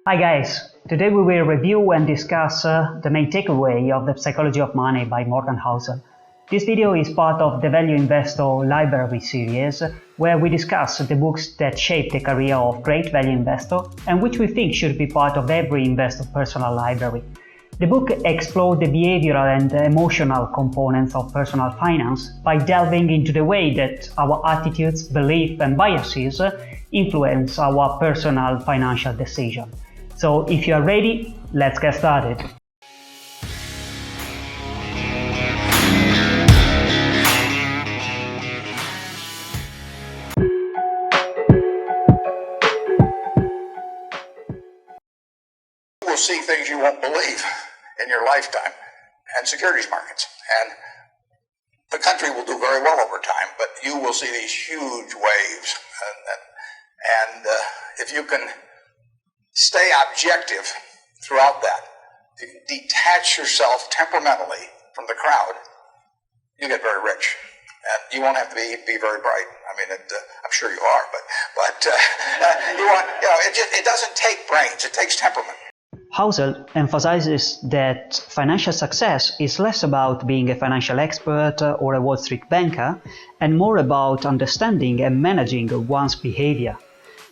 Hi guys, today we will review and discuss the main takeaway of The Psychology of Money by Morgan Housel. This video is part of the Value Investor library series, where we discuss the books that shape the career of great value investor and which we think should be part of every investor personal library. The book explores the behavioral and emotional components of personal finance by delving into the way that our attitudes, beliefs and biases influence our personal financial decisions. So if you are ready, let's get started. You will see things you won't believe in your lifetime, and securities markets. And the country will do very well over time, but you will see these huge waves. And if you can stay objective throughout that, if you can detach yourself temperamentally from the crowd, you get very rich. And you won't have to be very bright. I mean, I'm sure you are, but it doesn't take brains; it takes temperament. Housel emphasizes that financial success is less about being a financial expert or a Wall Street banker, and more about understanding and managing one's behavior.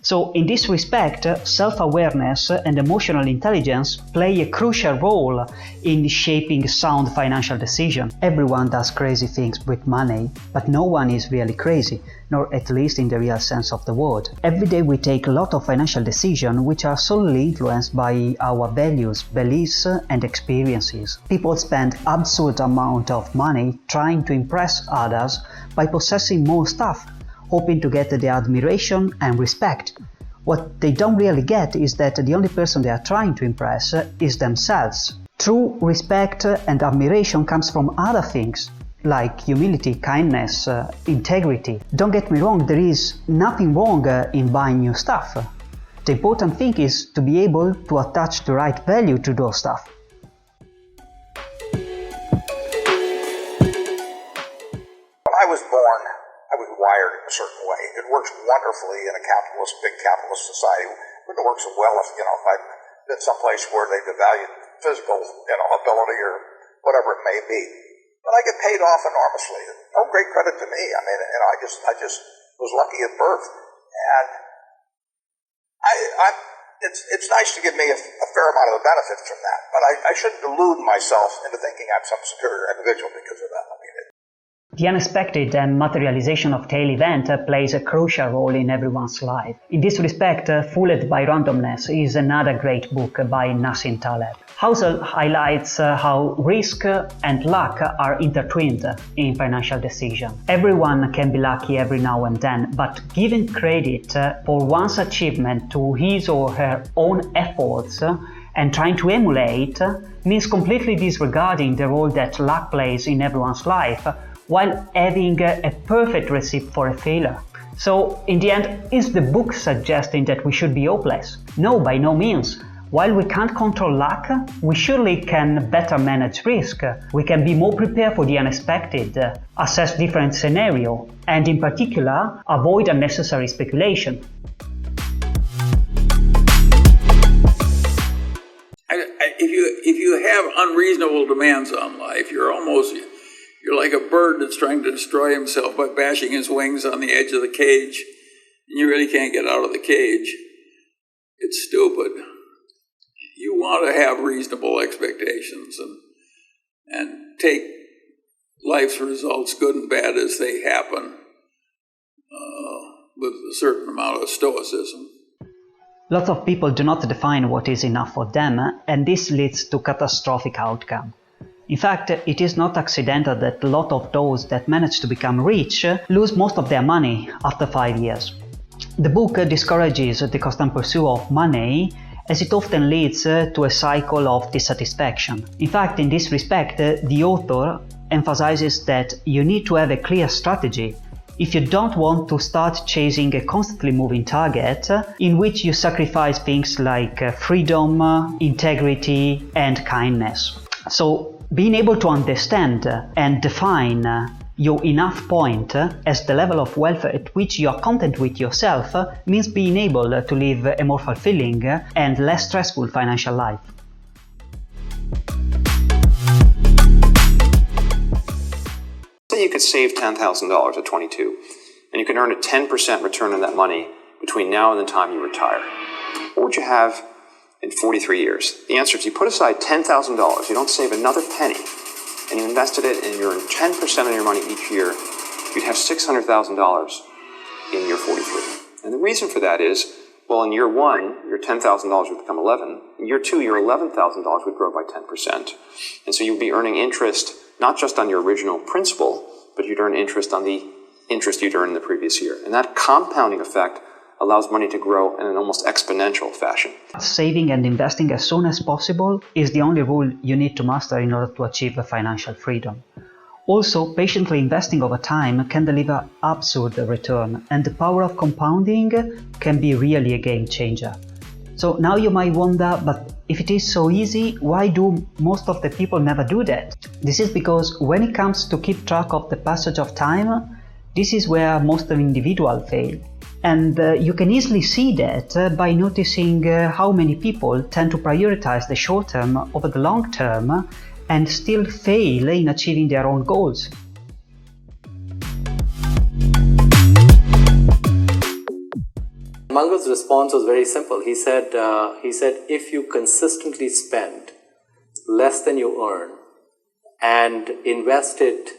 So in this respect, self-awareness and emotional intelligence play a crucial role in shaping sound financial decisions. Everyone does crazy things with money, but no one is really crazy, nor at least in the real sense of the word. Every day we take a lot of financial decisions which are solely influenced by our values, beliefs and experiences. People spend absurd amount of money trying to impress others by possessing more stuff, hoping to get their admiration and respect. What they don't really get is that the only person they are trying to impress is themselves. True respect and admiration comes from other things, like humility, kindness, integrity. Don't get me wrong, there is nothing wrong in buying new stuff. The important thing is to be able to attach the right value to those stuff. When I was born, I was wired in a certain way. It works wonderfully in a big capitalist society. It wouldn't work so well if I'd been someplace where they devalued physical, ability or whatever it may be. But I get paid off enormously. No great credit to me. I mean, I just was lucky at birth, and it's nice to give me a fair amount of the benefit from that. But I shouldn't delude myself into thinking I'm some superior individual because of that. I mean, The unexpected and materialization of tail event plays a crucial role in everyone's life. In this respect, Fooled by Randomness is another great book by Nassim Taleb. Housel highlights how risk and luck are intertwined in financial decisions. Everyone can be lucky every now and then, but giving credit for one's achievement to his or her own efforts and trying to emulate means completely disregarding the role that luck plays in everyone's life, while having a perfect recipe for a failure. So, in the end, is the book suggesting that we should be hopeless? No, by no means. While we can't control luck, we surely can better manage risk. We can be more prepared for the unexpected, assess different scenarios, and in particular, avoid unnecessary speculation. If you have unreasonable demands on life, you're like a bird that's trying to destroy himself by bashing his wings on the edge of the cage, and you really can't get out of the cage. It's stupid. You want to have reasonable expectations and take life's results, good and bad as they happen, with a certain amount of stoicism. Lots of people do not define what is enough for them, and this leads to catastrophic outcomes. In fact, it is not accidental that a lot of those that manage to become rich lose most of their money after 5 years. The book discourages the constant pursuit of money, as it often leads to a cycle of dissatisfaction. In fact, in this respect, the author emphasizes that you need to have a clear strategy if you don't want to start chasing a constantly moving target in which you sacrifice things like freedom, integrity, and kindness. So, being able to understand and define Your enough point as the level of wealth at which you are content with yourself means being able to live a more fulfilling and less stressful financial life. Say you could save $10,000 at 22, and you can earn a 10% return on that money between now and the time you retire. What would you have in 43 years? The answer is you put aside $10,000, you don't save another penny, and you invested it and you earn 10% of your money each year, you'd have $600,000 in year 43. And the reason for that is, well, in year one, your $10,000 would become 11. In year two, your $11,000 would grow by 10%. And so you'd be earning interest not just on your original principal, but you'd earn interest on the interest you'd earned in the previous year. And that compounding effect allows money to grow in an almost exponential fashion. Saving and investing as soon as possible is the only rule you need to master in order to achieve financial freedom. Also, patiently investing over time can deliver absurd return, and the power of compounding can be really a game changer. So now you might wonder, but if it is so easy, why do most of the people never do that? This is because when it comes to keep track of the passage of time, this is where most individuals fail. And you can easily see that by noticing how many people tend to prioritize the short term over the long term and still fail in achieving their own goals. Mangal's response was very simple. He said, if you consistently spend less than you earn and invest it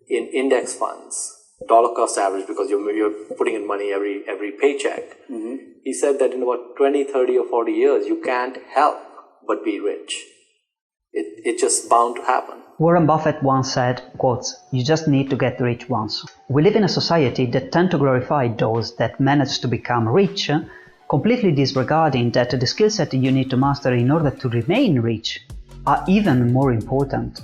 in index funds, dollar cost average, because you're putting in money every paycheck. Mm-hmm. He said that in about 20, 30 or 40 years, you can't help but be rich. It's just bound to happen. Warren Buffett once said, quotes, "You just need to get rich once." We live in a society that tend to glorify those that manage to become rich, completely disregarding that the skill set you need to master in order to remain rich are even more important.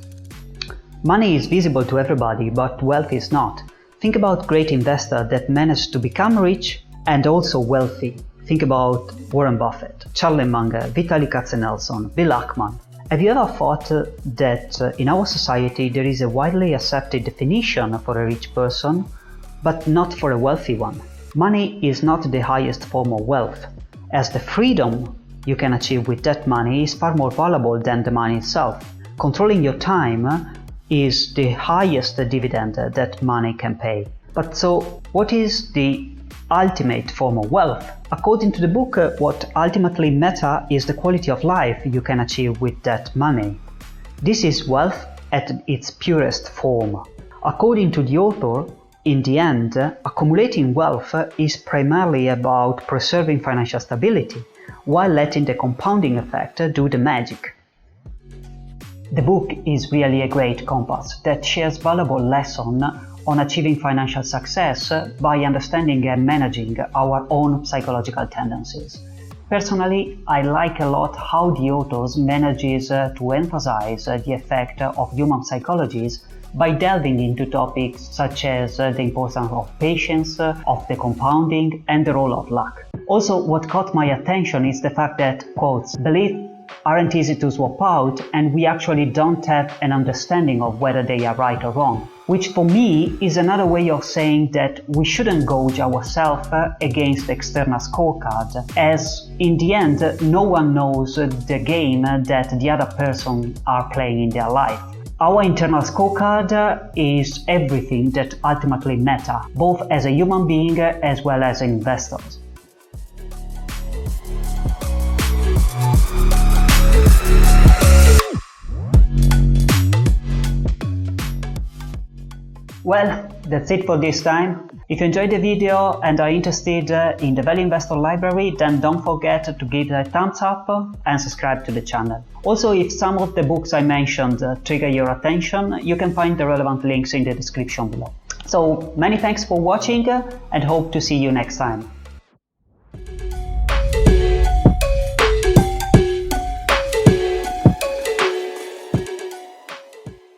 Money is visible to everybody, but wealth is not. Think about great investors that managed to become rich and also wealthy. Think about Warren Buffett, Charlie Munger, Vitaly Katzenelson, Bill Ackman. Have you ever thought that in our society there is a widely accepted definition for a rich person, but not for a wealthy one? Money is not the highest form of wealth, as the freedom you can achieve with that money is far more valuable than the money itself. Controlling your time is the highest dividend that money can pay. But so, what is the ultimate form of wealth? According to the book, what ultimately matters is the quality of life you can achieve with that money. This is wealth at its purest form. According to the author, in the end, accumulating wealth is primarily about preserving financial stability, while letting the compounding effect do the magic. The book is really a great compass that shares valuable lessons on achieving financial success by understanding and managing our own psychological tendencies. Personally, I like a lot how the author manages to emphasize the effect of human psychologies by delving into topics such as the importance of patience, of the compounding, and the role of luck. Also, what caught my attention is the fact that, quotes, "beliefs aren't easy to swap out, and we actually don't have an understanding of whether they are right or wrong," which for me is another way of saying that we shouldn't gauge ourselves against the external scorecard, as in the end no one knows the game that the other person are playing in their life. Our internal scorecard is everything that ultimately matters, both as a human being as well as investors. Well, that's it for this time. If you enjoyed the video and are interested in the Value Investor Library, then don't forget to give it a thumbs up and subscribe to the channel. Also, if some of the books I mentioned trigger your attention, you can find the relevant links in the description below. So, many thanks for watching and hope to see you next time.